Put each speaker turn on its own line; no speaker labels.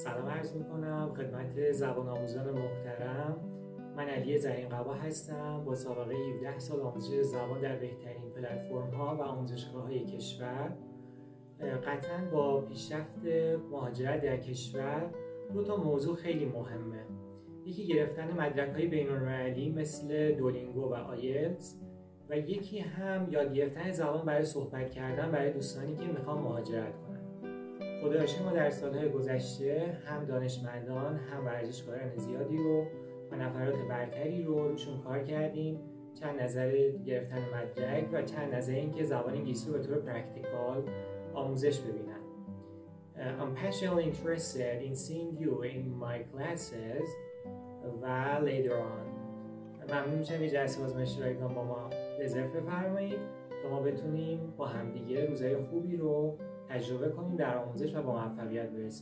سلام عرض میکنم خدمت زبان آموزان محترم. من علی زرینقبا هستم با سابقه 17 سال آموزش زبان در بهترین پلتفرم ها و آموزشگاه های کشور. قطعا با پیشرفت مهاجرت در کشور دو تا موضوع خیلی مهمه. یکی گرفتن مدرک های بین‌المللی مثل دولینگو و آیلتس و یکی هم یاد گرفتن زبان برای صحبت کردن برای دوستانی که میخوان مهاجرت کنن. خدا را شکر ما در سالهای گذشته هم دانشمندان هم ورزشکاران زیادی رو و نفرات برتری رو روشون کار کردیم، چند نظر گرفتن مدرک و چند نظر اینکه زبان انگلیسی رو به طور پرکتیکال آموزش ببینن. I'm passionately interested in seeing you in my classes و later on. ممنون میشم یه جلسه آزمایشی رایگان با ما رزرو بفرمایید تا ما بتونیم با همدیگه روزهای خوبی رو تجربه کنیم در آموزش و با موفقیت برسیم.